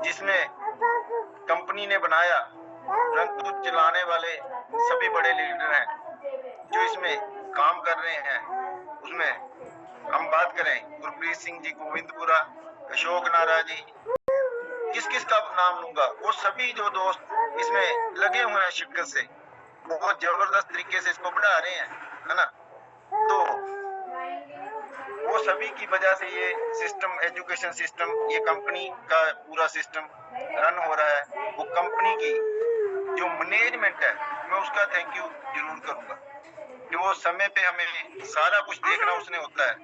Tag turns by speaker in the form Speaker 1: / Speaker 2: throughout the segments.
Speaker 1: जिसमें कंपनी ने बनाया, परंतु चलाने वाले सभी बड़े लीडर हैं जो इसमें काम कर रहे हैं। उसमें हम बात करें गुरप्रीत सिंह जी गोविंदपुरा, अशोक नारा जी, किस किस का नाम लूंगा, वो सभी जो दोस्त इसमें लगे हुए हैं शिद्दत से, बहुत जबरदस्त तरीके से इसको बढ़ा रहे हैं, है ना। तो वो सभी की वजह से ये सिस्टम, एजुकेशन सिस्टम, ये कंपनी का पूरा सिस्टम रन हो रहा है। वो कंपनी की जो मैनेजमेंट है, मैं उसका थैंक यू जरूर करूंगा कि वो समय पे हमें सारा कुछ देखना उसने होता है।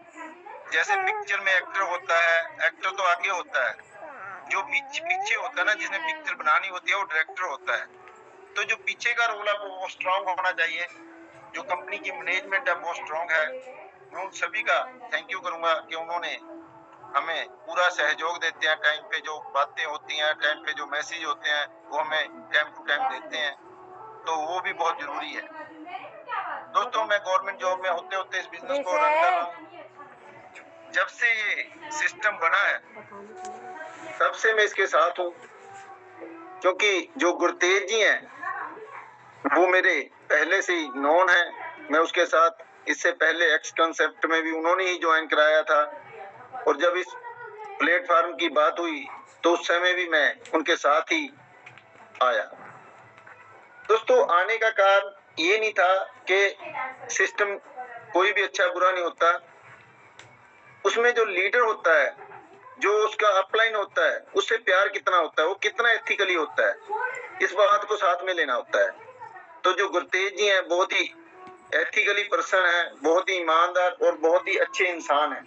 Speaker 1: जैसे पिक्चर में एक्टर होता है, एक्टर तो आगे होता है, जो पीछे होता है ना, जिसने पिक्चर बनानी होती है वो डायरेक्टर होता है। तो जो पीछे का रोल है वो स्ट्रांग होना चाहिए। जो कंपनी की मैनेजमेंट है वो स्ट्रांग है। मैं उन सभी का थैंक यू करूंगा कि उन्होंने हमें पूरा सहयोग देते हैं। टाइम पे जो बातें होती हैं, टाइम पे जो मैसेज होते हैं, वो हमें टाइम टू टाइम देते हैं, तो वो भी बहुत जरूरी है। दोस्तों, मैं गवर्नमेंट जॉब में होते होते इस बिजनेस को रन कर रहा हूँ। जब से ये सिस्टम बना है तब से मैं इसके साथ हूँ, क्योंकि जो गुरतेज जी हैं वो मेरे पहले से ही नॉन है। मैं उसके साथ इससे पहले एक्स कंसेप्ट में भी उन्होंने ही ज्वाइन कराया था, और जब इस प्लेटफॉर्म की बात हुई तो उस समय भी मैं उनके साथ ही आया। दोस्तों, आने का कारण ये नहीं था कि सिस्टम कोई भी अच्छा बुरा नहीं होता, उसमें जो लीडर होता है, जो उसका अपलाइन होता है, उससे प्यार कितना होता है, वो कितना एथिकली होता है, इस बात को साथ में लेना होता है। तो जो गुरतेज जी हैं बहुत ही एथिकली पर्सन है, बहुत ही ईमानदार और बहुत ही अच्छे इंसान है।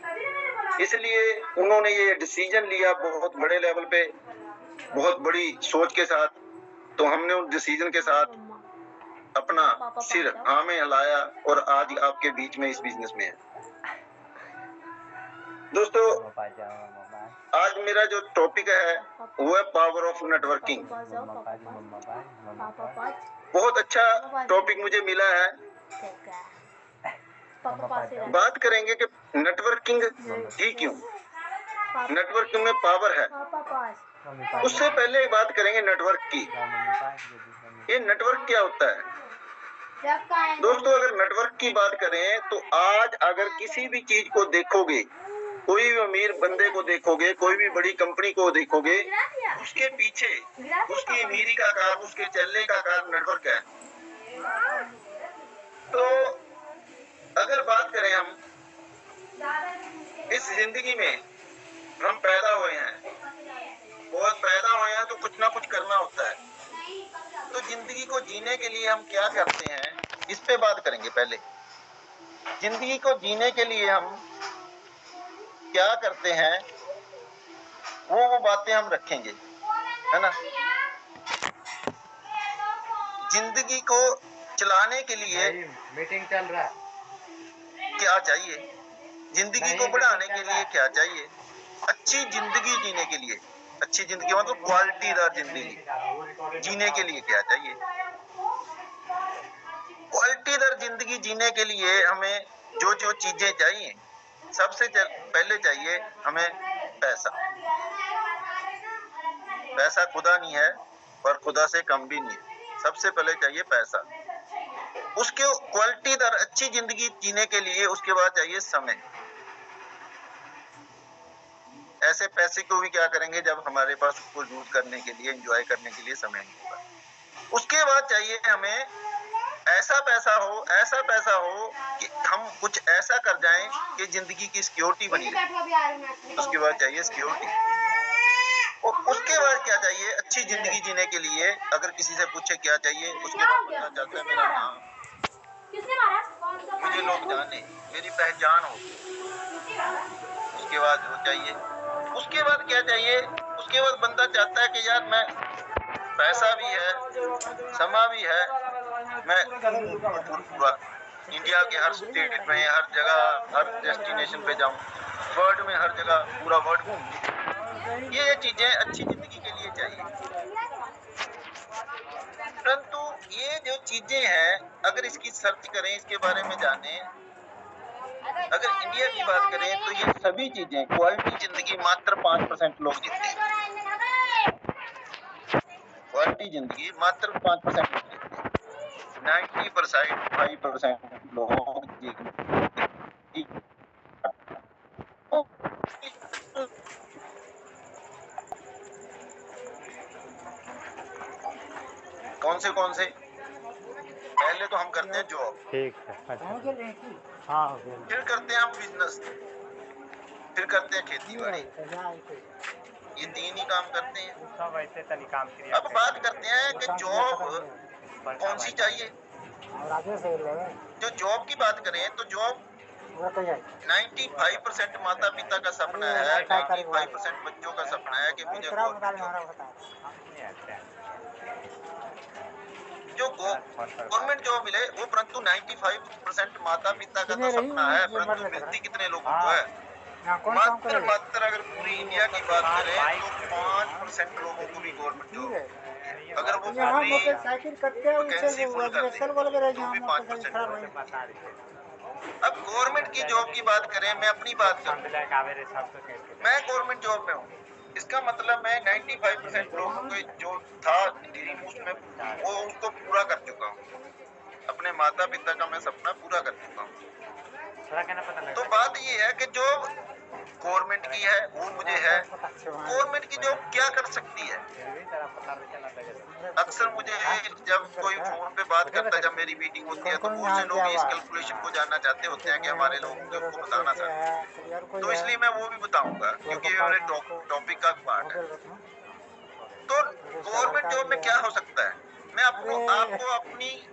Speaker 1: इसलिए उन्होंने ये डिसीजन लिया बहुत बड़े लेवल पे, बहुत बड़ी सोच के साथ। तो हमने उस डिसीजन के साथ अपना सिर आमे हिलाया और आज आपके बीच में इस बिजनेस में है। दोस्तों, आज मेरा जो टॉपिक है वो है पावर ऑफ नेटवर्किंग। बहुत अच्छा टॉपिक मुझे मिला है। बात करेंगे कि नेटवर्किंग ही क्यों, नेटवर्किंग में पावर है। उससे पहले बात करेंगे नेटवर्क की। ये नेटवर्क क्या होता है? दोस्तों, अगर नेटवर्क की बात करें तो आज अगर किसी भी चीज को देखोगे, कोई भी अमीर बंदे को देखोगे, कोई भी बड़ी कंपनी को देखोगे, उसके पीछे उसकी अमीरी का कारण, उसके चलने का कारण नेटवर्क है। तो अगर बात करें हम इस जिंदगी में, हम पैदा हुए हैं, बहुत पैदा हुए हैं, तो कुछ ना कुछ करना होता है। तो जिंदगी को जीने के लिए हम क्या करते हैं, इस पे बात करेंगे। पहले जिंदगी को जीने के लिए हम क्या करते हैं, वो बातें हम रखेंगे, है ना। जिंदगी को चलाने के लिए
Speaker 2: मीटिंग चल रहा है,
Speaker 1: क्या चाहिए, जिंदगी को बढ़ाने के लिए क्या चाहिए, अच्छी जिंदगी जीने के लिए, अच्छी जिंदगी मतलब क्वालिटीदार जिंदगी जीने के लिए क्या चाहिए। क्वालिटीदार जिंदगी जीने के लिए हमें जो जो चीजें चाहिए, सबसे पहले चाहिए हमें पैसा। पैसा खुदा नहीं है और खुदा से कम भी नहीं है। सबसे पहले चाहिए पैसा। उसके क्वालिटीदार अच्छी जिंदगी जीने के लिए उसके बाद चाहिए समय। ऐसे पैसे को भी क्या करेंगे जब हमारे पास उसको यूज करने के लिए, एंजॉय करने के लिए समय नहीं होगा। उसके बाद चाहिए हमें ऐसा पैसा हो कि हम कुछ ऐसा कर जाएं कि जिंदगी की सिक्योरिटी बनी रहे। उसके बाद चाहिए सिक्योरिटी। और उसके बाद क्या चाहिए, अच्छी जिंदगी जीने के लिए अगर किसी से पूछे क्या चाहिए, उसके बाद बंदा चाहता है मेरा नाम, मुझे लोग जाने, मेरी पहचान हो। उसके बाद वो चाहिए। उसके बाद क्या चाहिए, उसके बाद बंदा चाहता है कि यार मैं, पैसा भी है, समय भी है, मैं पूरा इंडिया के हर स्टेट में, हर जगह, हर डेस्टिनेशन पे जाऊं, वर्ल्ड में हर जगह, पूरा वर्ल्ड घूमूं। ये चीजें अच्छी जिंदगी के लिए चाहिए। परंतु ये जो चीजें हैं, अगर इसकी सर्च करें, इसके बारे में जानें, अगर इंडिया की बात करें तो ये सभी चीजें, क्वालिटी जिंदगी मात्र 5% लोग जीते हैं। पार्टी जिंदगी मात्र 5% लेते हैं। 95% लोग जिंदगी कौन से पहले तो हम करते हैं जॉब,
Speaker 2: ठीक है। अच्छा हाँ हो गया।
Speaker 1: फिर करते हैं हम बिजनेस, फिर करते हैं खेती बाड़ी। ये 3 ही काम करते हैं।
Speaker 2: सब ऐसे तनी काम क्रिया।
Speaker 1: अब बात करते हैं कि जॉब कौन सी चाहिए। जो जॉब की बात करें तो जॉब 95% माता पिता का सपना है, 95% बच्चों का सपना है कि मुझे गवर्नमेंट जॉब, जो गवर्नमेंट जॉब मिले वो, परंतु 95% माता पिता का तो सपना है, परंतु मिलती कितने लोगों को है? मात्र अगर पूरी इंडिया की बात करें तो 5% लोगों को भी गवर्नमेंट जॉब मिलती है। अगर वो पूरी वैकेंसी फुल कर दे तो भी 5% मिलती है। अब गवर्नमेंट की जॉब की बात करें, मैं अपनी बात करूं, मैं गवर्नमेंट जॉब में हूँ। इसका मतलब मैं 95% लोगों को जो था ड्रीम उसमें वो उसको पूरा कर चुका हूँ। अपने माता पिता का मैं सपना पूरा कर चुका हूँ। तो बात ये है कि जो गवर्नमेंट की है वो मुझे है। गवर्नमेंट की जॉब क्या कर सकती है? अक्सर मुझे जब कोई फोन पे बात करता है, जब मेरी मीटिंग होती है, तो बहुत से लोग इस कैलकुलेशन को जानना चाहते होते हैं कि हमारे लोगों को उनको बताना चाहते हैं। तो इसलिए मैं वो भी बताऊंगा क्योंकि ये मेरे टॉपिक का पार्ट है। तो गवर्नमेंट जॉब में क्या हो सकता है? मैं आपको अपनी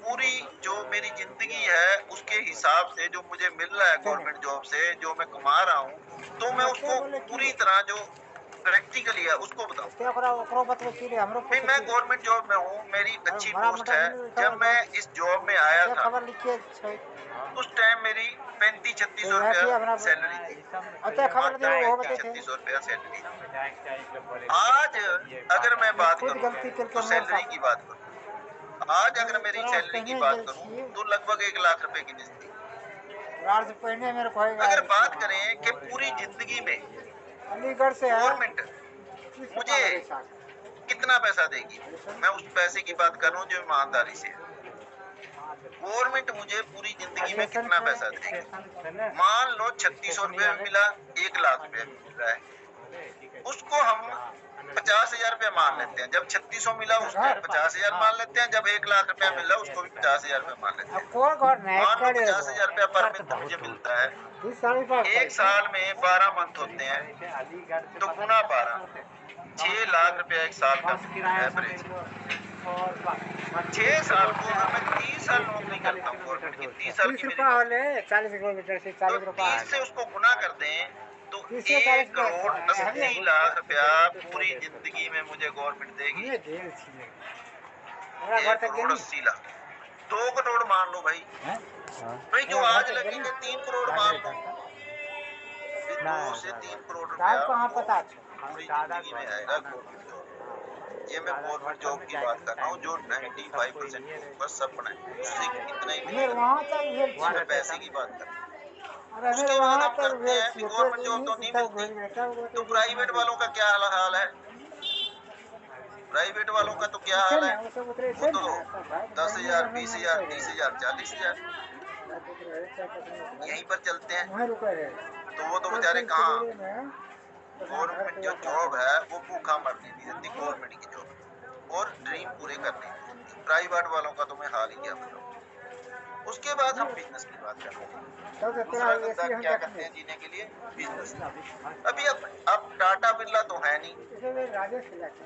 Speaker 1: पूरी जो मेरी जिंदगी है उसके हिसाब से जो मुझे मिल रहा है गवर्नमेंट जॉब से, जो मैं कमा रहा हूँ, तो मैं उसको पूरी तरह जो प्रैक्टिकली है उसको बताऊँ। भाई मैं गवर्नमेंट जॉब में हूँ, मेरी अच्छी पोस्ट है। जब मैं इस जॉब में आया था उस टाइम मेरी 35-36 रुपया सैलरी थी। 35-36 रुपया सैलरी। आज अगर मैं बात करूँ तो सैलरी की बात करूँ, आज अगर मेरी सैलरी की बात करूँ तो लगभग 1 लाख रुपए की नजदीक। अगर बात करें कि पूरी जिंदगी में गवर्नमेंट मुझे कितना पैसा देगी, मैं उस पैसे की बात कर रहा हूँ जो ईमानदारी से है। गवर्नमेंट मुझे पूरी जिंदगी में कितना पैसा देगी? मान लो 3600 रुपये में मिला, 1 लाख रुपए मिल रहा है, उसको हम 50,000 रुपया मान लेते हैं। जब 3600 मिला उसको 50,000 मान लेते हैं, जब 1 लाख रुपया मिला उसको भी 50,000 रुपया मान लेते हैं। मान लो 50,000 रुपया पर मंथ मुझे मिलता है। एक साल में 12 मंथ होते हैं तो गुना 12, 6 लाख रुपया एक साल का एवरेज। 6 साल को अगर मैं 30 साल नौकरी करता हूँ गवर्नमेंट की, 30 साल की मेरी नौकरी, तो 30 से उसको गुना कर दें तो 1 करोड़ 80 लाख रुपया पूरी जिंदगी में मुझे गवर्नमेंट देगी। 1 करोड़ 80 लाख, 2 करोड़ मान लो भाई, भाई जो आज लगेंगे 3 करोड़ मान लो, 2 से 3 करोड़ रुपया पूरी जिंदगी में आएगा गवर्नमेंट जॉब। ये मैं गवर्नमेंट जॉब की बात कर रहा हूँ जो 95% लोगों का सपना है, उससे कितना ही नहीं, मैं पैसे की बात कर रहा हूँ। उसके बाद हम करते हैं कि गवर्नमेंट जॉब तो नहीं मिलती, तो प्राइवेट वालों का क्या हाल है? प्राइवेट वालों का तो क्या हाल है? वो तो 10,000, 20,000, 30,000, 40,000 यहीं पर चलते हैं। तो वो तो बेचारे कहाँ, गवर्नमेंट जो जॉब है वो भूखा मरने नहीं देती गवर्नमेंट की जॉब, और ड्रीम पूरे करने नहीं देती। प्राइवेट वालों का तो मैं हाल ही क्या बताऊँ। उसके बाद हम बिजनेस की बात करते हैं। दूसरा धंधा क्या करते हैं जीने के लिए? बिजनेस। अभी अब टाटा बिरला तो है नहीं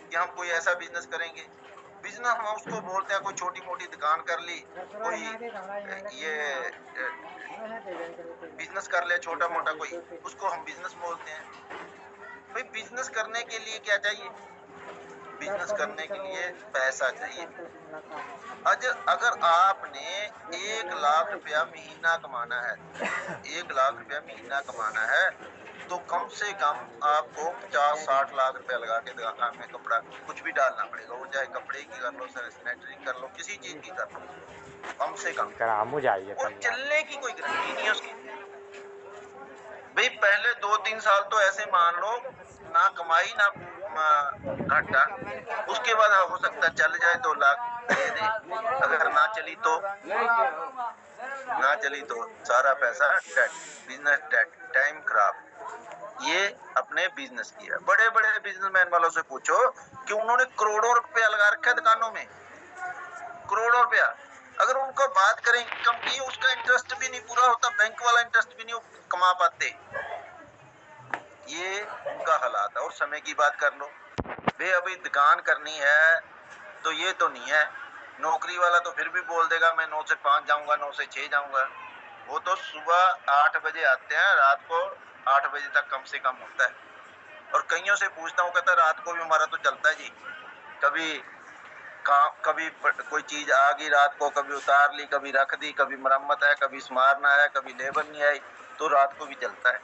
Speaker 1: कि हम कोई ऐसा बिजनेस करेंगे। बिजनेस हम उसको बोलते हैं, कोई छोटी मोटी दुकान कर ली, कोई ये बिजनेस कर ले छोटा मोटा कोई, उसको हम बिजनेस बोलते हैं। भाई बिजनेस करने के लिए क्या चाहिए? बिजनेस करने के लिए पैसा चाहिए। अगर आपने 1 लाख रुपया महीना कमाना है, 1 लाख रुपया महीना कमाना है, तो कम से कम आपको 50-60 लाख रुपया लगा के दुकान में कपड़ा कुछ भी डालना पड़ेगा। वो चाहे कपड़े की कर लो, सैनिटरी कर लो, किसी चीज की कर लो, कम से कम। और चलने की कोई गारंटी नहीं है उसकी। भाई पहले 2-3 साल तो ऐसे मान लो ना कमाई ना घंटा, उसके बाद हो सकता है चल जाए 2 लाख दे दे, अगर ना चली तो सारा पैसा डेड, बिजनेस डेड, टाइम खराब। ये अपने बिजनेस की है। बड़े बड़े बिजनेसमैन वालों से पूछो कि उन्होंने करोड़ों रुपया लगा रखा है दुकानों में, करोड़ों रुपया। अगर उनको बात करें इनकम की, उसका इंटरेस्ट भी नहीं पूरा होता, बैंक वाला इंटरेस्ट भी नहीं कमा पाते। ये उनका हालात है। और समय की बात कर लो, वे अभी दुकान करनी है तो ये तो नहीं है। नौकरी वाला तो फिर भी बोल देगा मैं 9 से 5 जाऊंगा, 9 से 6 जाऊंगा। वो तो सुबह 8 बजे आते हैं, रात को 8 बजे तक कम से कम होता है। और कईयों से पूछता हूँ, कहता रात को भी हमारा तो चलता है जी, कभी कोई चीज आ गई रात को, कभी उतार ली, कभी रख दी, कभी मरम्मत है, कभी स्मारना है, कभी लेबर नहीं आई, तो रात को भी चलता है।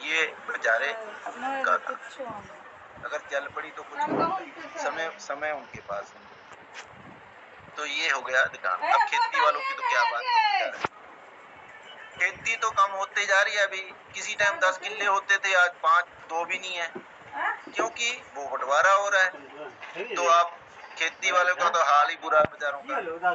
Speaker 1: ये बेचारे अगर चल पड़ी तो कुछ समय उनके पास है। तो ये हो गया दुकान। अब खेती वालों की तो क्या बात करें, खेती तो कम होते जा रही है। अभी किसी टाइम 10 किल्ले होते थे, आज 5, 2 भी नहीं है, क्योंकि वो बंटवारा हो रहा है। तो आप खेती वाले का तो हाल ही बुरा है बेचारों का,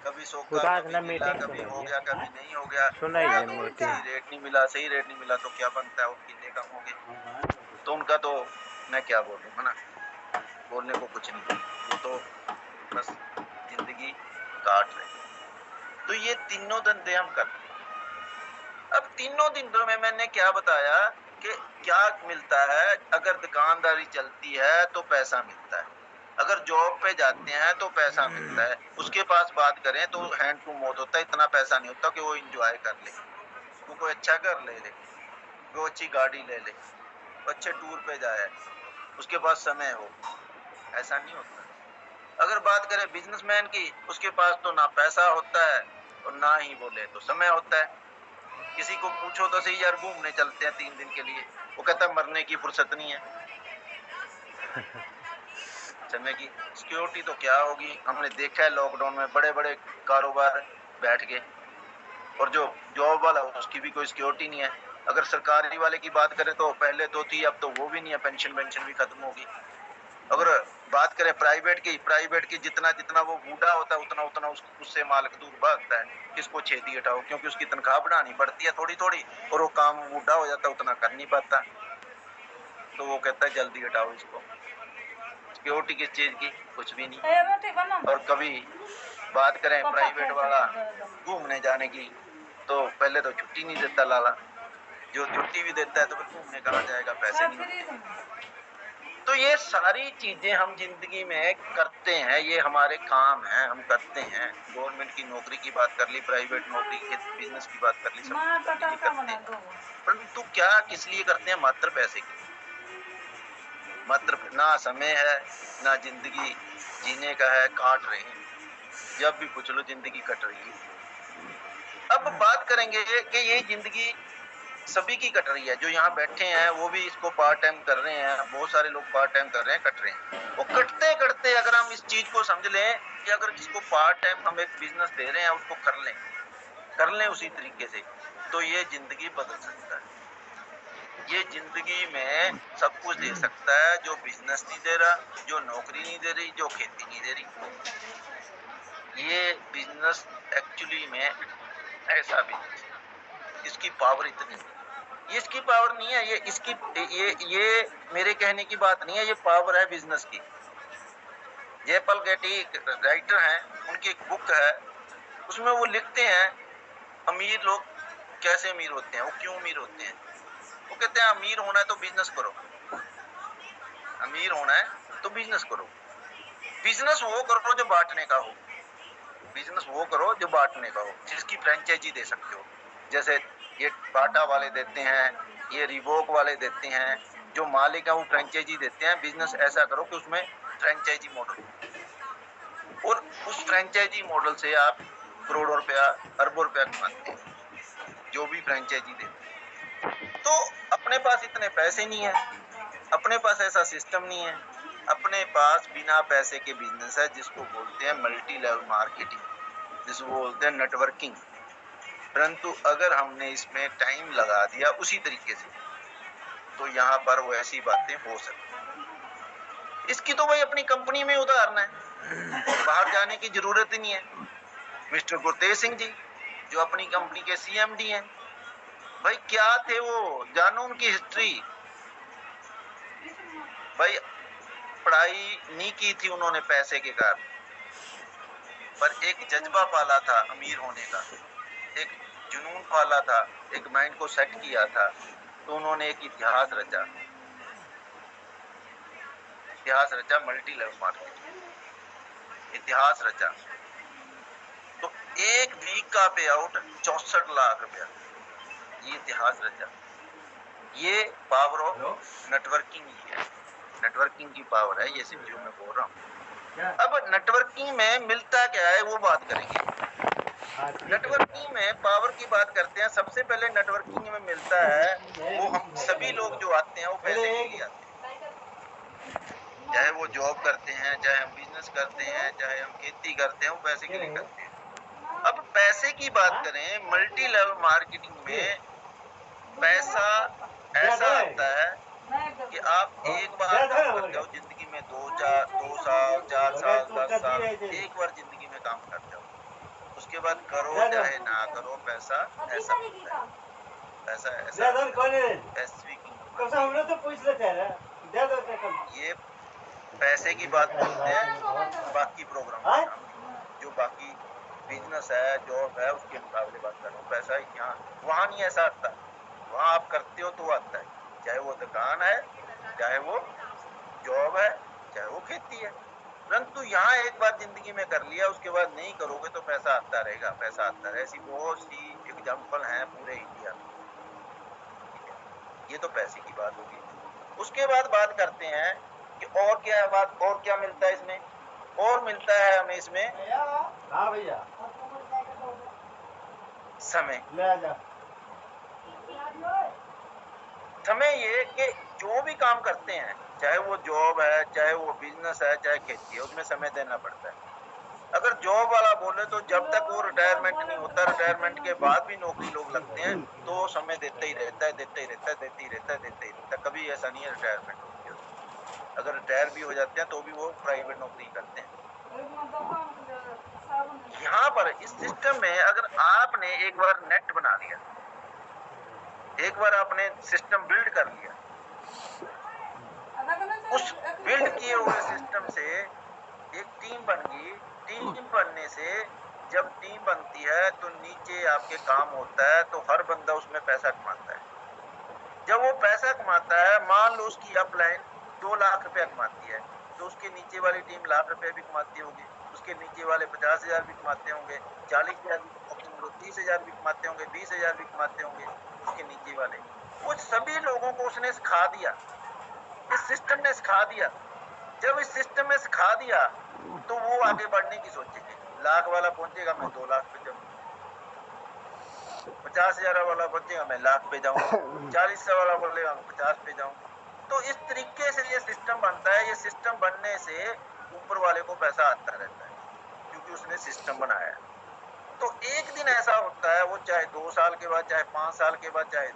Speaker 1: कभी सोखा, कभी मिला, कभी हो गया, कभी नहीं हो गया, या तो सही रेट नहीं मिला तो क्या बनता है, वो किल्ले कम हो गए। तो उनका तो मैं क्या बोलूं, है ना, बोलने को कुछ नहीं, वो तो बस जिंदगी काट रहे। तो ये तीनों धंधे हम करते हैं। अब तीनों धंधों में मैंने क्या बताया कि क्या मिलता है। अगर दुकानदारी चलती है तो पैसा मिलता है, अगर जॉब पे जाते हैं तो पैसा मिलता है। उसके पास बात करें तो हैंड टू माउथ होता है, इतना पैसा नहीं होता कि वो एंजॉय कर ले, वो कोई अच्छा घर ले ले, वो अच्छी गाड़ी ले ले, अच्छे टूर पे जाए, उसके पास समय हो, ऐसा नहीं होता। अगर बात करें बिजनेसमैन की, उसके पास तो ना पैसा होता है और ना ही बोले तो समय होता है। किसी को पूछो तो सही, यार घूमने चलते हैं 3 दिन के लिए, वो कहता मरने की फुर्सत नहीं है। समय की सिक्योरिटी तो क्या होगी, हमने देखा है लॉकडाउन में बड़े बड़े कारोबार बैठ गए, और जो जॉब वाला उसकी भी कोई सिक्योरिटी नहीं है। अगर सरकारी वाले की बात करें तो पहले तो थी, अब तो वो भी नहीं है, पेंशन भी खत्म होगी। अगर बात करें प्राइवेट की जितना जितना वो बूढ़ा होता है उतना उतना उससे मालिक दूर भागता है, किसको छेती हटाओ, क्योंकि उसकी तनख्वाह बढ़ानी पड़ती है थोड़ी थोड़ी, और वो काम बूढ़ा हो जाता है उतना कर नहीं पाता, तो वो कहता है जल्दी हटाओ इसको। सिक्योरिटी किस चीज की, कुछ भी नहीं। और कभी बात करें प्राइवेट वाला घूमने जाने की, तो पहले तो छुट्टी नहीं देता लाला, जो छुट्टी भी देता है तो फिर घूमने कहाँ जाएगा, पैसे नहीं। तो ये सारी चीजें हम जिंदगी में करते हैं, ये हमारे काम हैं, हम करते हैं। गवर्नमेंट की नौकरी की बात कर ली, प्राइवेट नौकरी के बिजनेस की बात कर ली, सब करते हैं। परंतु क्या किस लिए करते हैं, मात्र पैसे की। मात्र ना समय है ना जिंदगी जीने का है, काट रहे हैं, जब भी पूछ लो जिंदगी कट रही है। अब बात करेंगे कि ये जिंदगी सभी की कट रही है, जो यहाँ बैठे हैं वो भी इसको पार्ट टाइम कर रहे हैं, बहुत सारे लोग पार्ट टाइम कर रहे हैं, कट रहे हैं। वो कटते कटते अगर हम इस चीज को समझ लें कि अगर जिसको पार्ट टाइम हम एक बिजनेस दे रहे हैं उसको कर लें उसी तरीके से, तो ये जिंदगी बदल सकता है। ये जिंदगी में सब कुछ दे सकता है, जो बिजनेस नहीं दे रहा, जो नौकरी नहीं दे रही, जो खेती नहीं दे रही। ये बिजनेस एक्चुअली में ऐसा बिजनेस, इसकी पावर इतनी, ये इसकी पावर नहीं है, ये इसकी ये मेरे कहने की बात नहीं है, ये पावर है बिजनेस की। जयपाल गेटी राइटर हैं, उनकी एक बुक है, उसमें वो लिखते हैं अमीर लोग कैसे अमीर होते हैं, वो क्यों अमीर होते हैं। वो कहते हैं अमीर होना है तो बिजनेस करो, अमीर होना है तो बिजनेस करो, बिजनेस वो करो जो बांटने का हो, बिजनेस वो करो जो बांटने का हो, जिसकी फ्रेंचाइजी दे सकते हो। जैसे ये बाटा वाले देते हैं, ये रिवोक वाले देते हैं, जो मालिक है वो फ्रेंचाइजी देते हैं। बिजनेस ऐसा करो कि उसमें फ्रेंचाइजी मॉडल, और उस फ्रेंचाइजी मॉडल से आप करोड़ों रुपया, अरबों रुपया कमाते हैं, जो भी फ्रेंचाइजी देते हैं। तो अपने पास इतने पैसे नहीं है, अपने पास ऐसा सिस्टम नहीं है, अपने पास बिना पैसे के बिजनेस है, जिसको बोलते हैं मल्टी लेवल मार्केटिंग, जिसको बोलते हैं नेटवर्किंग। परंतु अगर हमने इसमें टाइम लगा दिया उसी तरीके से, तो यहाँ पर वो ऐसी बातें हो सकती हैं। इसकी तो भाई अपनी कंपनी में उतारना है, बाहर जाने की जरूरत ही नहीं है। मिस्टर गुरतेज सिंह जी जो अपनी कंपनी के CMD हैं, भाई क्या थे वो, जानो उनकी हिस्ट्री। भाई पढ़ाई नहीं की थी उन्होंने पैसे के कारण, पर एक जज्बा पाला था अमीर होने का, एक जुनून पाला था, एक माइंड को सेट किया था, तो उन्होंने एक इतिहास रचा, मल्टी लेवल मार्केट इतिहास रचा। तो एक वीक का पे आउट 64 लाख रुपया, ये इतिहास रचा। ये पावर ऑफ नेटवर्किंग ही है, नेटवर्किंग की पावर है, ये सिर्फ जो मैं बोल रहा हूँ। अब नेटवर्किंग में मिलता क्या है वो बात करेंगे। नेटवर्किंग में पावर की बात करते हैं। सबसे पहले नेटवर्किंग में मिलता है वो हम सभी लोग जो आते हैं वो पैसे के लिए आते हैं, चाहे वो जॉब करते हैं, चाहे हम बिजनेस करते हैं, चाहे हम खेती करते हैं, वो पैसे के लिए करते हैं। अब पैसे की बात करें, मल्टी लेवल मार्केटिंग में पैसा ऐसा आता है कि आप एक बार काम करते हो जिंदगी में, 2 साल 4 साल 10 साल, एक बार जिंदगी में काम करते हो, उसके बाद करो चाहे ना करो, पैसा ऐसा होता है, पैसा ऐसा ये पैसे की बात करते हैं। बाकी प्रोग्राम जो बाकी बिजनेस है, जॉब है, उसके मुकाबले बात कर रहा हूँ। पैसा यहाँ वहाँ नहीं ऐसा आता, वहाँ आप करते हो तो आता है, चाहे वो दुकान है, चाहे वो जॉब है, चाहे वो खेती है। परंतु यहाँ एक बार जिंदगी में कर लिया, उसके बाद नहीं करोगे तो पैसा आता रहेगा, पैसा आता रहेगा। ऐसी बहुत सी एग्जाम्पल हैं पूरे इंडिया में। ये तो पैसे की बात होगी। उसके बाद बात करते हैं कि और क्या है बात, और क्या मिलता है इसमें, और मिलता है हमें इसमें भैया समय। समय ये कि जो भी काम करते हैं, चाहे वो जॉब है, चाहे वो बिजनेस है, चाहे खेती है, उसमें समय देना पड़ता है। अगर जॉब वाला बोले तो जब तक वो रिटायरमेंट नहीं होता, रिटायरमेंट के बाद भी नौकरी लोग लगते हैं तो समय देते ही रहता है, देते ही रहता है, देते ही रहता है, देते ही रहता है। कभी ऐसा नहीं है रिटायरमेंट होती है। अगर रिटायर भी हो जाते हैं तो भी वो प्राइवेट नौकरी करते हैं। यहाँ पर इस सिस्टम में अगर आपने एक बार नेट बना लिया, एक बार आपने सिस्टम बिल्ड कर लिया, उस बिल्ड किए हुए सिस्टम से एक टीम बन गई। टीम बनने से जब टीम बनती है तो नीचे आपके काम होता है, तो हर बंदा उसमें पैसा कमाता है। जब वो पैसा कमाता है, मान लो उसकी अपलाइन 2 लाख रुपया कमाती है, तो उसके नीचे वाली टीम लाख रुपया भी कमाती होगी, उसके नीचे वाले 50,000 भी कमाते होंगे, 40,000 भी कमाते होंगे, 30,000 भी कमाते होंगे, 20,000 भी कमाते होंगे उसके नीचे वाले। वो सभी लोगों को उसने सिखा दिया, इस सिस्टम ने सिखा दिया। जब इस सिस्टम में सिखा दिया तो वो आगे बढ़ने की सोचेंगे। लाख वाला पहुंचेगा मैं 2 लाख पे जाऊँ, 50,000 वाला पहुंचेगा मैं लाख पे जाऊँ, 40 वाला बोलेगा मैं 50 पे जाऊँ। तो इस तरीके से ये सिस्टम बनता है। ये सिस्टम बनने से ऊपर वाले को पैसा आता रहता है, क्योंकि उसने सिस्टम बनाया है। तो एक दिन ऐसा होता है, वो चाहे 2 साल के बाद, चाहे 5 साल के बाद, चाहे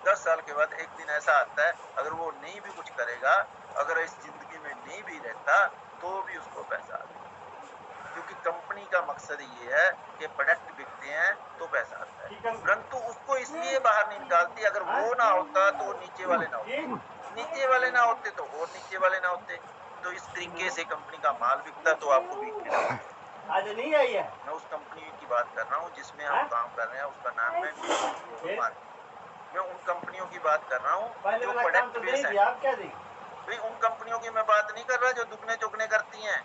Speaker 1: 10 साल के बाद, एक दिन ऐसा आता है, अगर वो नहीं भी कुछ करेगा, अगर इस जिंदगी में नहीं भी रहता तो भी उसको पैसा आता है। क्योंकि कंपनी का मकसद ये है कि प्रोडक्ट बिकते हैं तो पैसा आता है। परंतु उसको इसलिए बाहर नहीं निकालती, अगर वो ना होता तो नीचे वाले ना होते, नीचे वाले ना होते तो और नीचे वाले ना होते। तो इस तरीके से कंपनी का माल बिकता तो आपको बिकने लगता। आज नहीं आई है। मैं उस कंपनी की बात कर रहा हूँ जिसमें हम काम कर रहे हैं, उसका नाम है मैं उन कंपनियों की बात कर रहा हूँ जो प्रोडक्ट बेस है। भाई उन कंपनियों की मैं बात नहीं कर रहा जो दुगने चुगने करती हैं।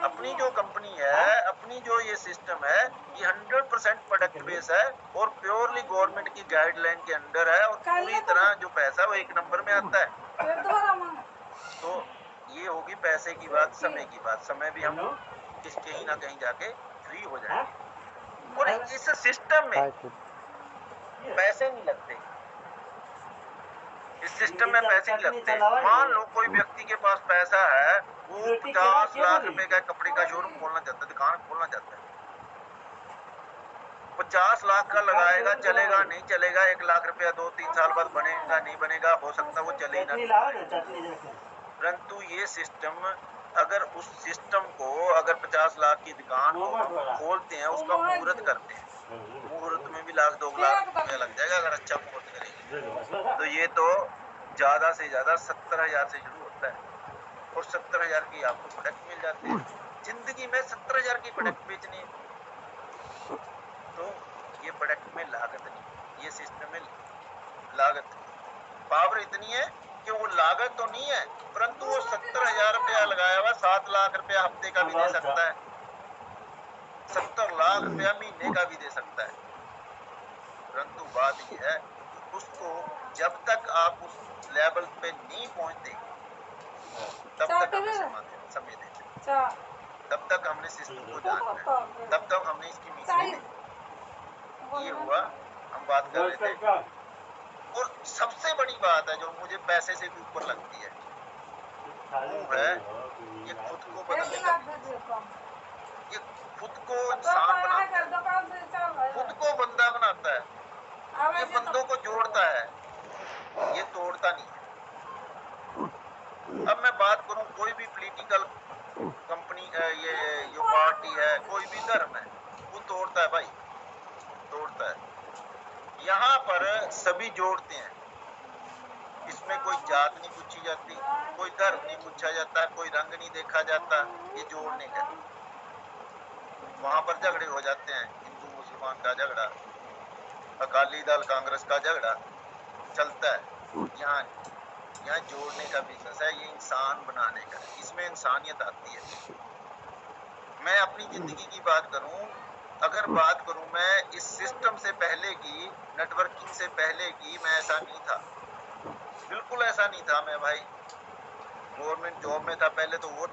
Speaker 1: अपनी जो कंपनी है, अपनी जो ये सिस्टम है, ये 100% प्रोडक्ट बेस है और प्योरली गवर्नमेंट की गाइडलाइन के अंडर है, और पूरी तरह जो पैसा वो 1 नंबर में आता है। तो ये होगी पैसे की बात, समय की बात। समय भी हम कहीं ना कहीं जाके फ्री हो जाएंगे। और इस सिस्टम में पैसे नहीं लगते, इस सिस्टम में पैसे नहीं लगते। मान लो कोई व्यक्ति के पास पैसा है, वो 50 लाख रुपए का कपड़े का शोरूम खोलना चाहता है, दुकान खोलना चाहता है, 50 लाख का लगाएगा, चलेगा नहीं चलेगा, 1 लाख रुपया 2-3 साल बाद बनेगा नहीं बनेगा, हो सकता है वो चले ही ना। परंतु ये सिस्टम, अगर उस सिस्टम को अगर 50 लाख की दुकान को खोलते हैं, उसका मुहूर्त करते हैं, मुहूर्त में भी लाख 2 लाख रुपया लग जाएगा अगर अच्छा मुहूर्त करेंगे। तो ये तो ज्यादा से ज्यादा 70,000 से शुरू होता है और 70,000 की आपको प्रोडक्ट मिल जाते हैं। जिंदगी में 70,000 की प्रोडक्ट बेचनी है, तो ये प्रोडक्ट में लागत नहीं, ये सिस्टम में लागत नहीं। पावर इतनी है कि वो लागत तो नहीं है, परंतु वो 70,000 रुपया लगाया हुआ 7 लाख रुपया हफ्ते का भी दे सकता है, 70 लाख रुपया महीने का भी दे सकता है। परंतु बात यह है कि उसको जब तक आप उस लेवल पे नहीं पहुंचते, तब तक हमें समय देते, तब तक हमने सिस्टम को जानना है, तब तक हमने इसकी मीटिंग ये हुआ। हम बात कर रहे थे, और सबसे बड़ी बात है जो मुझे पैसे से भी ऊपर लगती है, वो है ये खुद को बदलने का, ये खुद को इंसान बनाता है, खुद को बंदा बनाता है, ये बंदों को जोड़ता है, ये तोड़ता नहीं है। अब मैं बात करूं, कोई भी पॉलिटिकल कंपनी ये जो पार्टी है, कोई भी धर्म है, वो तोड़ता है भाई, तोड़ता है। यहाँ पर सभी जोड़ते हैं, इसमें कोई जात नहीं पूछी जाती, कोई धर्म नहीं पूछा जाता, कोई रंग नहीं देखा जाता, ये जोड़ने का। वहां पर झगड़े हो जाते हैं, हिंदू मुसलमान का झगड़ा, अकाली दल कांग्रेस का झगड़ा चलता है। यहाँ जोड़ने का बिजनेस है, ये इंसान बनाने का, इसमें इंसानियत आती है। मैं अपनी जिंदगी की बात करूं, अगर बात करूं मैं इस सिस्टम से पहले की, नेटवर्किंग से पहले की, मैं ऐसा नहीं था, बिल्कुल ऐसा नहीं था। मैं भाई गवर्नमेंट जॉब में था पहले, तो वो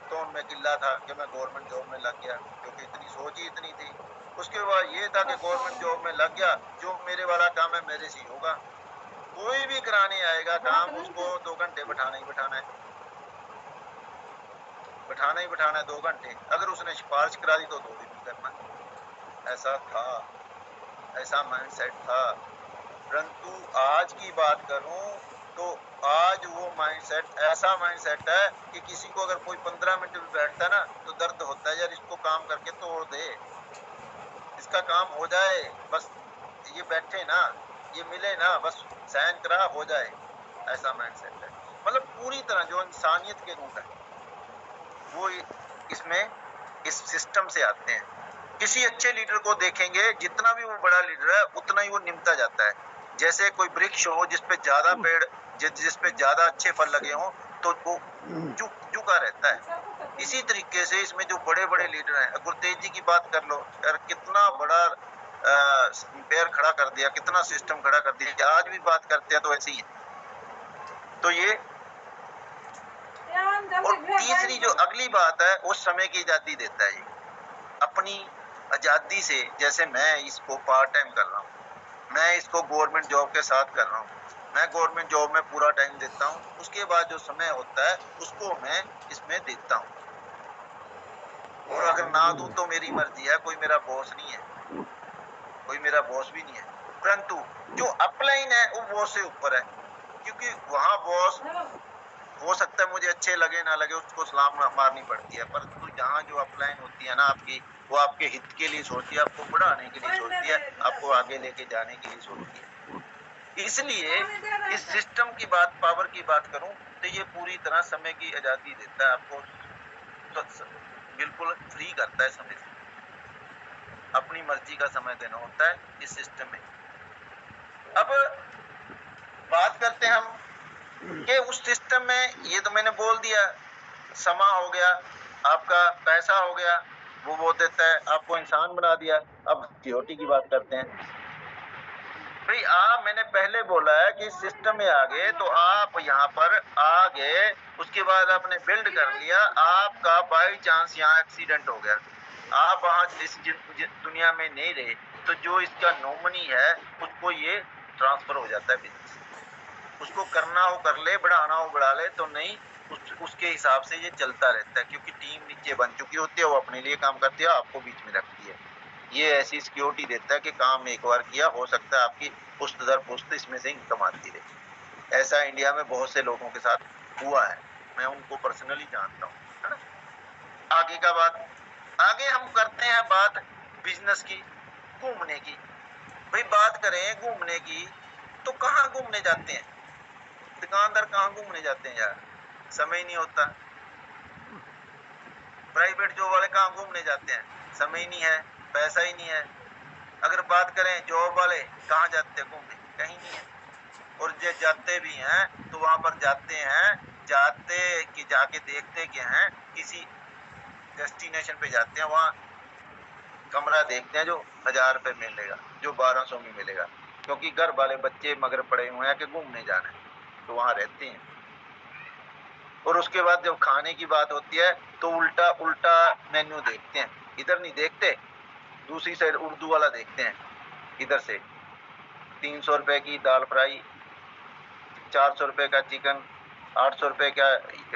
Speaker 1: तो उनमें गिल्ला था कि मैं गवर्नमेंट जॉब में लग गया, क्योंकि इतनी सोच ही इतनी थी। उसके बाद ये था कि गवर्नमेंट जॉब में लग गया, जो मेरे वाला काम है मेरे से ही होगा, कोई भी कराने आएगा काम, उसको 2 घंटे बैठाना ही बैठाना है, बैठाना ही बैठाना है 2 घंटे। अगर उसने सिफारिश करा दी तो 2 दिन करना। ऐसा था, ऐसा माइंडसेट था। परंतु आज की बात करूं तो आज वो माइंडसेट ऐसा माइंडसेट है कि किसी को अगर कोई 15 मिनट भी बैठता है ना, तो दर्द होता है, यार इसको काम करके तोड़ दे, इसका काम हो जाए, बस ये बैठे ना, ये मिले ना, बस साइन करा हो जाए, ऐसा माइंडसेट है। मतलब पूरी तरह जो इंसानियत के रूप है वो इसमें इस सिस्टम से आते हैं। किसी अच्छे लीडर को देखेंगे, जितना भी वो बड़ा लीडर है उतना ही वो निमता जाता है। जैसे कोई वृक्ष हो जिसपे ज्यादा पेड़, जिसपे ज्यादा अच्छे फल लगे हों, तो वो झुका रहता है। इसी तरीके से इसमें जो बड़े बड़े लीडर हैं, गुरतेज जी की बात कर लो यार, कितना बड़ा पैर खड़ा कर दिया, कितना सिस्टम खड़ा कर दिया, आज भी बात करते हैं तो ऐसे ही है। तो ये, और तीसरी जो अगली बात है, वो समय की आजादी देता है। ये अपनी आजादी से, जैसे मैं इसको पार्ट टाइम कर रहा हूँ, मैं इसको गवर्नमेंट जॉब के साथ कर रहा हूँ, मैं गवर्नमेंट जॉब में पूरा टाइम देता हूँ, उसके बाद जो समय होता है उसको मैं इसमें देता हूँ। और अगर ना दूं तो मेरी मर्जी है, कोई मेरा बॉस नहीं है, कोई मेरा बॉस भी नहीं है। परंतु जो अपलाइन है वो बॉस से ऊपर है, क्योंकि वहां बॉस हो सकता है मुझे अच्छे लगे ना लगे, उसको सलाम मारनी पड़ती है, परंतु यहाँ जो अपलाइन होती है ना आपकी, वो आपके हित के लिए सोचती है, आपको बढ़ाने के लिए सोचती है, आपको आगे लेके जाने के लिए सोचती है। इसलिए इस सिस्टम की बात, पावर की बात करूं तो ये पूरी तरह समय की आजादी देता है आपको, तो बिल्कुल फ्री करता है समय से, अपनी मर्जी का समय देना होता है इस सिस्टम में। अब बात करते हैं हम कि उस सिस्टम में, ये तो मैंने बोल दिया, समा हो गया, आपका पैसा हो गया, वो देता है, आपको इंसान बना दिया। अब सिक्योरिटी की बात करते हैं भाई। मैंने पहले बोला है कि सिस्टम में आ गए तो आप यहाँ पर आ गए, उसके बाद आपने बिल्ड कर लिया, आपका बाई चांस यहाँ एक्सीडेंट हो गया, आप वहाँ इस दुनिया में नहीं रहे, तो जो इसका नॉमिनी है उसको ये ट्रांसफर हो जाता है बिजनेस। उसको करना हो कर ले, बढ़ाना हो बढ़ा ले, तो नहीं, उसके हिसाब से ये चलता रहता है, क्योंकि टीम नीचे बन चुकी होती है, वो अपने लिए काम करती है, आपको बीच में रखती है। ये ऐसी सिक्योरिटी देता है कि काम एक बार किया, हो सकता है आपकी पुश्त दर पुश्त इसमें से इनकम आती रहे। ऐसा इंडिया में बहुत से लोगों के साथ हुआ है, मैं उनको पर्सनली जानता हूँ, है ना। आगे का बात, आगे हम करते हैं बात बिजनेस की, घूमने की। भाई बात करें घूमने की तो कहाँ घूमने जाते हैं दुकानदार, कहाँ घूमने जाते हैं यार, समय ही नहीं होता। प्राइवेट जॉब वाले कहाँ घूमने जाते हैं, समय ही नहीं है, पैसा ही नहीं है। अगर बात करें जॉब वाले कहाँ जाते हैं घूमने, कहीं नहीं है। और जो जाते भी हैं तो वहां पर जाते हैं, जाते कि जाके देखते क्या हैं, किसी डेस्टिनेशन पे जाते हैं, वहाँ कमरा देखते हैं जो 1000 रुपए मिलेगा, जो 1200 में मिलेगा, क्योंकि घर वाले बच्चे मगर पड़े हुए हैं कि घूमने जाना है, तो वहां रहते हैं। और उसके बाद जब खाने की बात होती है तो उल्टा उल्टा मेन्यू देखते हैं, इधर नहीं देखते, दूसरी साइड उर्दू वाला देखते हैं। इधर से 300 रुपए की दाल फ्राई, 400 रुपए का चिकन, 800 रुपए का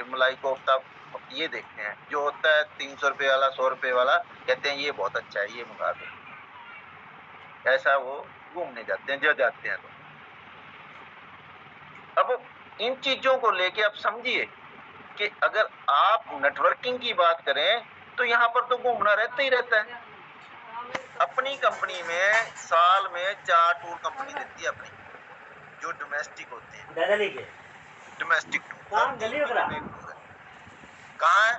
Speaker 1: मलाई कोफ्ता, ये देखते हैं। जो होता है 300 रुपए वाला, 100 रुपए वाला, कहते हैं ये बहुत अच्छा है, ये मंगा दो। ऐसा वो घूमने जाते हैं, जो जाते हैं। तो अब इन चीजों को लेके आप समझिए कि अगर आप नेटवर्किंग की बात करें तो यहाँ पर तो घूमना रहता ही रहता है। अपनी कंपनी में साल में 4 टूर कंपनी देती है अपनी, जो डोमेस्टिक होते हैं, डोमेस्टिक टूर। कहाँ है,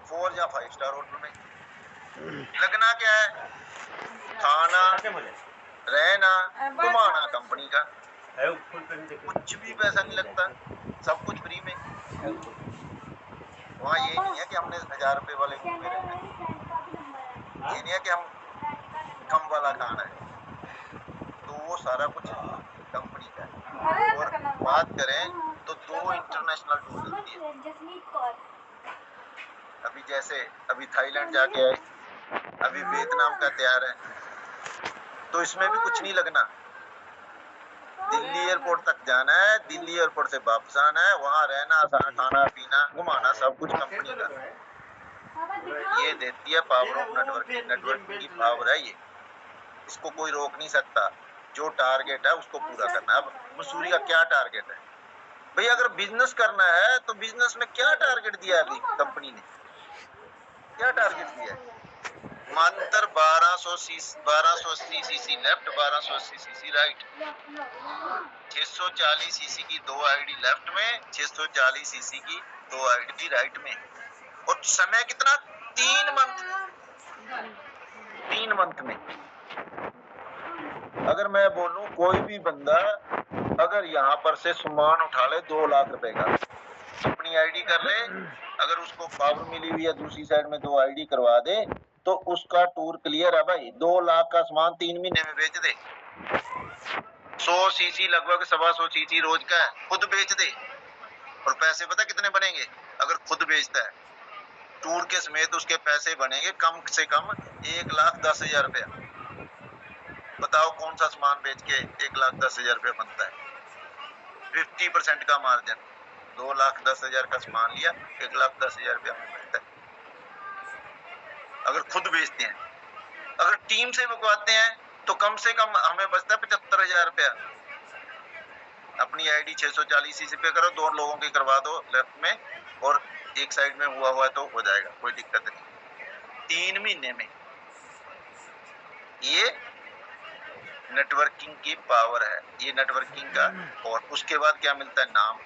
Speaker 1: 4 या 5 स्टार होटल में। लगना क्या है, खाना, रहना, घुमाना कंपनी का, कुछ भी पैसा नहीं लगता, सब कुछ फ्री में। वहाँ ये नहीं है कि हमने 1000 रुपए वाले रूम में रहना है, ये नहीं है कि हम कम वाला खाना है, तो वो सारा कुछ कंपनी का है। और बात करें तो 2 इंटरनेशनल टूर चलती है। अभी जैसे अभी थाईलैंड जाके आए, अभी वियतनाम का तैयार है, तो इसमें भी कुछ नहीं लगना। दिल्ली एयरपोर्ट तक जाना है, दिल्ली एयरपोर्ट से वापस आना है, वहाँ रहना, खाना पीना, घुमाना, सब कुछ कंपनी का। ये देती है पावर ऑफ नेटवर्किंग। नेटवर्किंग की पावर है ये, इसको कोई रोक नहीं सकता। जो टारगेट है उसको पूरा करना। अब मसूरी का क्या टारगेट है भाई, अगर बिजनेस करना है तो बिजनेस में क्या टारगेट दिया अभी कंपनी ने, क्या टारगेट दिया है? मात्र 1280 CC left, 1280 CC right, 640 CC की 2 आईडी लेफ्ट में, 640 सीसी की 2 आईडी राइट में। और समय कितना, 3 मंथ में। अगर मैं बोलूं कोई भी बंदा अगर यहाँ पर से सामान उठा ले 2 लाख रुपए का, अपनी आईडी कर ले, अगर उसको पावर मिली हुई है दूसरी साइड में 2 आईडी करवा दे, तो उसका टूर क्लियर है भाई। 2 लाख का सामान 3 महीने में बेच दे। 100 सीसी लगभग 125 सीसी रोज का है, खुद बेच दे। और पैसे पता कितने बनेंगे अगर खुद बेचता है? टूर के समेत उसके पैसे बनेंगे कम से कम 1,10,000 रुपया। बताओ कौन सा सामान बेच के 1,10,000 रुपया बनता है? 50% का मार्जिन, 2,10,000 का सामान लिया, 1,10,000 रुपया में बनता है अगर खुद बेचते हैं। अगर टीम से बिकवाते हैं तो कम से कम हमें बचता है 75,000 रुपया। अपनी आईडी 640 सीसी पे करो, 2 लोगों की करवा दो लेफ्ट में, और एक साइड में हुआ तो हो जाएगा, कोई दिक्कत नहीं। 3 महीने में। ये नेटवर्किंग की पावर है, ये नेटवर्किंग का। और उसके बाद क्या मिलता है, नाम।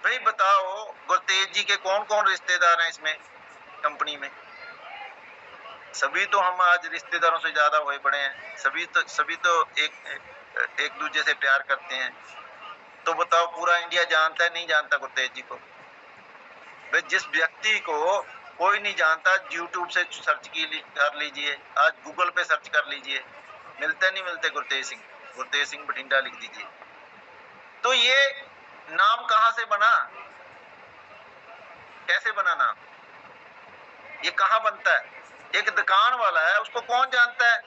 Speaker 1: भाई बताओ गुरतेज जी के कौन कौन रिश्तेदार हैं इसमें कंपनी में? सभी तो हम आज रिश्तेदारों से ज्यादा हुए पड़े हैं, सभी तो एक दूसरे से प्यार करते हैं। तो बताओ पूरा इंडिया जानता है, नहीं जानता गुरतेज जी को? भाई जिस व्यक्ति को कोई नहीं जानता, यूट्यूब से सर्च कर लीजिए, आज गूगल पे सर्च कर लीजिए, मिलते नहीं मिलते गुरतेज सिंह बठिंडा लिख दीजिए। तो ये नाम कहाँ से बना, कैसे बना नाम, ये कहाँ बनता है? एक दुकान वाला है, उसको कौन जानता है?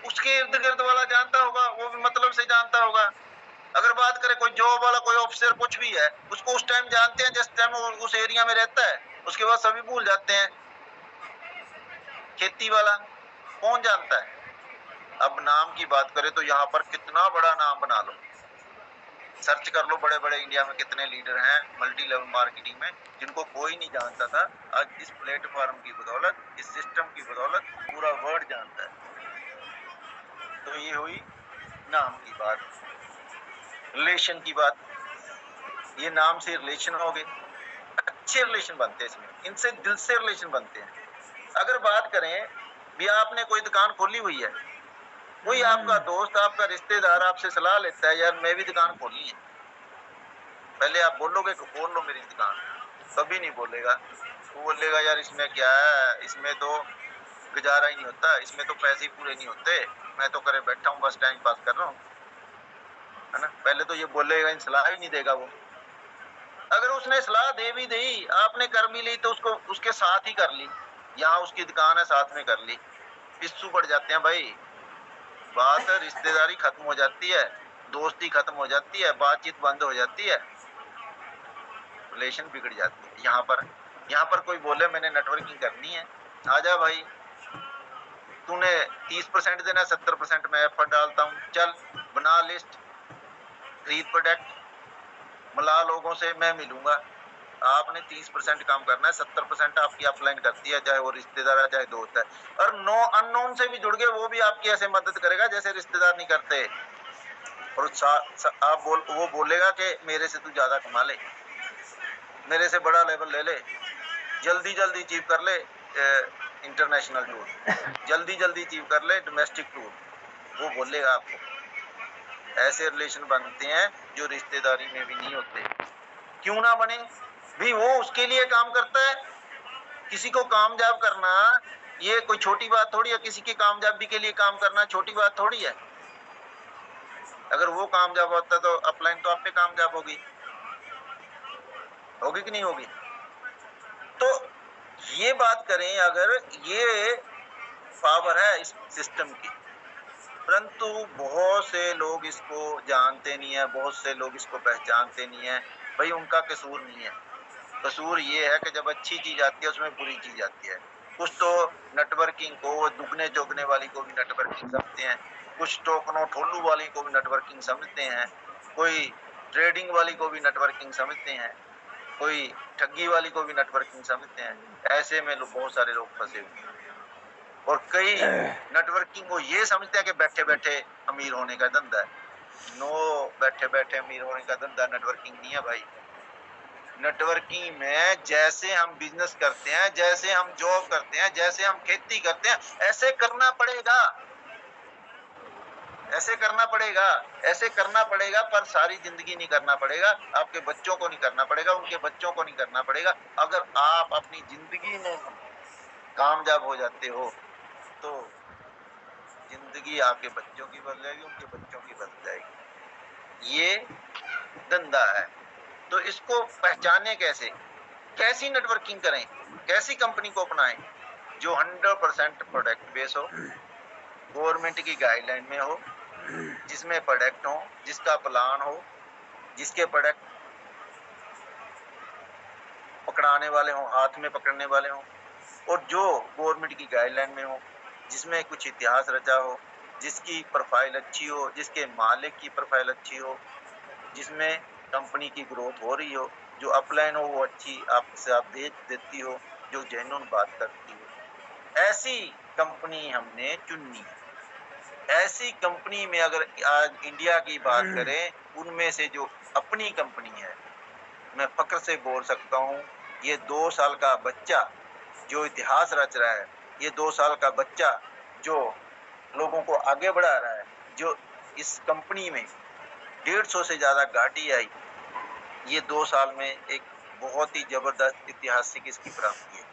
Speaker 1: उसके इर्द गिर्द वाला जानता होगा, वो भी मतलब से जानता होगा। अगर बात करें कोई जॉब वाला, कोई ऑफिसर कुछ भी है, उसको उस टाइम जानते हैं जिस टाइम वो उस एरिया में रहता है, उसके बाद सभी भूल जाते हैं। खेती वाला कौन जानता है? अब नाम की बात करें तो यहाँ पर कितना बड़ा नाम बना लो। सर्च कर लो, बड़े बड़े इंडिया में कितने लीडर हैं मल्टी लेवल मार्केटिंग में, जिनको कोई नहीं जानता था। आज इस प्लेटफॉर्म की बदौलत, इस सिस्टम की बदौलत पूरा वर्ल्ड जानता है। तो ये हुई नाम की बात, रिलेशन की बात। ये नाम से रिलेशन हो गए, अच्छे रिलेशन बनते हैं इसमें, इनसे दिल से रिलेशन बनते हैं। अगर बात करें भी आपने कोई दुकान खोली हुई है, कोई आपका दोस्त, आपका रिश्तेदार आपसे सलाह लेता है, यार मैं भी दुकान खोलनी है, पहले आप बोलोगे कि खोल लो मेरी दुकान? कभी नहीं बोलेगा। वो बोलेगा यार इसमें क्या है, इसमें तो गुजारा ही नहीं होता, इसमें तो पैसे ही पूरे नहीं होते, मैं तो करे बैठा हूँ, बस टाइम पास कर रहा हूँ, है ना। पहले तो ये बोलेगा, इन सलाह ही नहीं देगा वो। अगर उसने सलाह दे भी दी, आपने कर भी ली, तो उसको उसके साथ ही कर ली, यहाँ उसकी दुकान है साथ में कर ली, पिस्सू पड़ जाते हैं भाई। बात रिश्तेदारी खत्म हो जाती है, दोस्ती खत्म हो जाती है, बातचीत बंद हो जाती है, रिलेशन बिगड़ जाती है। यहाँ पर कोई बोले मैंने नेटवर्किंग करनी है, आजा भाई, तूने 30% देना, 70% मैं एफर्ट डालता हूँ, चल बना लिस्ट, खरीद प्रोडक्ट, मिला लोगों से, मैं मिलूंगा। आपने 30% काम करना है, 70% आपकी अपलाइन करती है, चाहे वो रिश्तेदार है चाहे दोस्त है। और नो अननोन से भी जुड़ गए, वो भी आपकी ऐसे मदद करेगा जैसे रिश्तेदार नहीं करते। और वो बोलेगा कि मेरे से तू ज्यादा कमा ले, मेरे से बड़ा लेवल ले ले, जल्दी जल्दी अचीव कर ले इंटरनेशनल टूर, जल्दी जल्दी अचीव कर ले डोमेस्टिक टूर, वो बोलेगा आपको। ऐसे रिलेशन बनते हैं जो रिश्तेदारी में भी नहीं होते। क्यों ना बने भी, वो उसके लिए काम करता है। किसी को कामयाब करना ये कोई छोटी बात थोड़ी है, किसी की कामयाबी के लिए काम करना छोटी बात थोड़ी है। अगर वो कामयाब होता तो अपलाइन तो आप पे कामयाब होगी कि नहीं होगी? तो ये बात करें, अगर ये पावर है इस सिस्टम की, परंतु बहुत से लोग इसको जानते नहीं है, बहुत से लोग इसको पहचानते नहीं है। भाई उनका कसूर नहीं है, कसूर ये है कि जब अच्छी चीज आती है उसमें बुरी चीज आती है। कुछ तो नेटवर्किंग को दुगने चौगने वाली को भी नेटवर्किंग समझते हैं, कुछ टोकनो ठोलू वाली को भी नेटवर्किंग समझते हैं, कोई ट्रेडिंग वाली को भी नेटवर्किंग समझते हैं, कोई ठगी वाली को भी नेटवर्किंग समझते हैं। ऐसे में बहुत सारे लोग फंसे हुए हैं। और कई नेटवर्किंग को ये समझते हैं कि बैठे बैठे अमीर होने का धंधा है। नो, बैठे बैठे अमीर होने का धंधा नेटवर्किंग नहीं है भाई। नेटवर्किंग में जैसे हम बिजनेस करते हैं, जैसे हम जॉब करते हैं, जैसे हम खेती करते हैं, ऐसे करना पड़ेगा, ऐसे करना पड़ेगा, ऐसे करना पड़ेगा। पर सारी जिंदगी नहीं करना पड़ेगा, आपके बच्चों को नहीं करना पड़ेगा, उनके बच्चों को नहीं करना पड़ेगा। अगर आप अपनी जिंदगी में कामयाब हो जाते हो तो जिंदगी आपके बच्चों की बदल जाएगी, उनके बच्चों की बदल जाएगी। ये धंधा है। तो इसको पहचाने कैसे, कैसी नेटवर्किंग करें, कैसी कंपनी को अपनाएं जो 100% प्रोडक्ट बेस हो, गवर्नमेंट की गाइडलाइन में हो, जिसमें प्रोडक्ट हो, जिसका प्लान हो, जिसके प्रोडक्ट पकड़ाने वाले हो, हाथ में पकड़ने वाले हो, और जो गवर्नमेंट की गाइडलाइन में हो, जिसमें कुछ इतिहास रचा हो, जिसकी प्रोफाइल अच्छी हो, जिसके मालिक की प्रोफाइल अच्छी हो, जिसमें कंपनी की ग्रोथ हो रही हो, जो अपलाइन हो वो अच्छी आपसे अपडेट देती हो, जो जेन्युइन बात करती हो, ऐसी कंपनी हमने चुननी है। ऐसी कंपनी में अगर आज इंडिया की बात करें, उनमें से जो अपनी कंपनी है, मैं फक्र से बोल सकता हूँ, ये 2 साल का बच्चा जो इतिहास रच रहा है, ये 2 साल का बच्चा जो लोगों को आगे बढ़ा रहा है, जो इस कंपनी में 150 से ज्यादा गाड़ी आई, ये 2 साल में एक बहुत ही जबरदस्त ऐतिहासिक इसकी प्राप्ति है।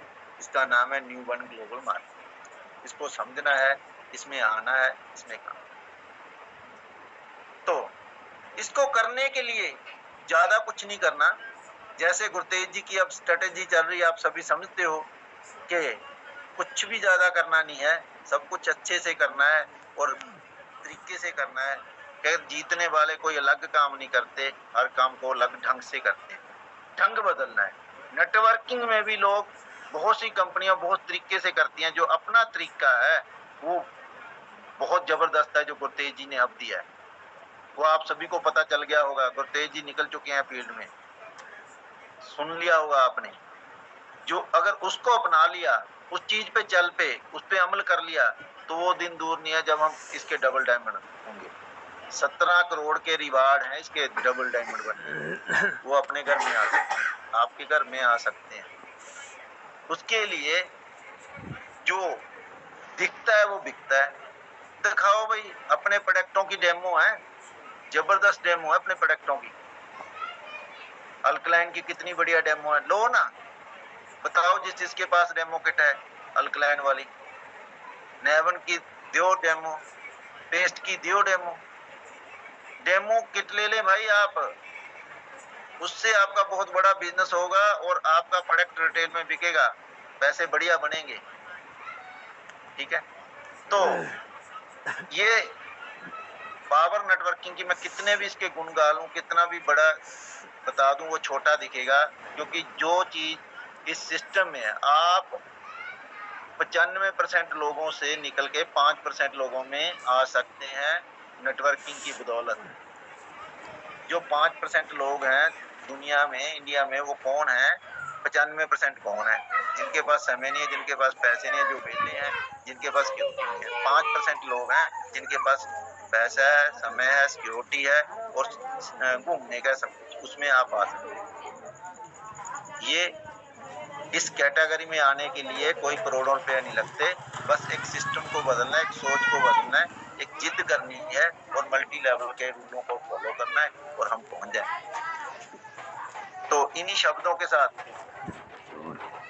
Speaker 1: इसका नाम है न्यू वन ग्लोबल मार्केट। इसको समझना है, इसमें आना है, इसमें काम। तो इसको करने के लिए ज्यादा कुछ नहीं करना। जैसे गुरतेज जी की अब स्ट्रेटेजी चल रही है, आप सभी समझते हो कि कुछ भी ज्यादा करना नहीं है, सब कुछ अच्छे से करना है और तरीके से करना है। जीतने वाले कोई अलग काम नहीं करते, हर काम को अलग ढंग से करते हैं, ढंग बदलना है। नेटवर्किंग में भी लोग, बहुत सी कंपनियां बहुत तरीके से करती हैं, जो अपना तरीका है वो बहुत जबरदस्त है, जो गुरतेज जी ने अब दिया है। वो आप सभी को पता चल गया होगा। गुरतेज जी निकल चुके हैं फील्ड में, सुन लिया होगा आपने। जो अगर उसको अपना लिया, उस चीज पे चल पे, उस पे अमल कर लिया, तो वो दिन दूर नहीं है जब हम इसके डबल डायमंड होंगे। 17 करोड़ के रिवार्ड हैं इसके डबल डायमंड बनने, वो अपने घर में आ सकते हैं, आपके घर में आ सकते हैं। उसके लिए जो दिखता है वो बिकता है। दिखाओ भाई, अपने प्रोडक्टों की डेमो है, जबरदस्त डेमो है अपने प्रोडक्टों की। अल्कलाइन की कितनी बढ़िया डेमो है, लो ना, बताओ जिसके पास डेमो किट है अल्कलाइन वाली। नेवन की दियो डेमो, पेस्ट की दियो डेमो। डेमो किट ले ले भाई आप, उससे आपका बहुत बड़ा बिजनेस होगा और आपका प्रोडक्ट रिटेल में बिकेगा, पैसे बढ़िया बनेंगे। ठीक है, तो ये पावर नेटवर्किंग की मैं कितने भी इसके गुण गा लूं, कितना भी बड़ा बता दूं, वो छोटा दिखेगा। क्योंकि जो चीज इस सिस्टम में है, आप 95% लोगों से निकल के 5% लोगों में आ सकते हैं नेटवर्किंग की बदौलत। जो 5% लोग हैं दुनिया में, इंडिया में, वो कौन है? 95% कौन है? जिनके पास समय नहीं है, जिनके पास पैसे नहीं है, जो बेटे हैं, जिनके पास सिक्योरिटी नहीं है। 5% लोग हैं जिनके पास पैसा है, समय है, सिक्योरिटी है और घूमने का सब कुछ, उसमें आप आ सकते हैं। ये इस कैटेगरी में आने के लिए कोई करोड़ों रुपए नहीं लगते, बस एक सिस्टम को बदलना है, एक सोच को बदलना है, एक जिद करनी है और मल्टी लेवल के रूलों को फॉलो करना है और हम पहुंच जाएंगे। तो इन्हीं शब्दों के साथ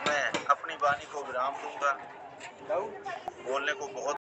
Speaker 1: मैं अपनी वाणी को विराम दूंगा। बोलने को बहुत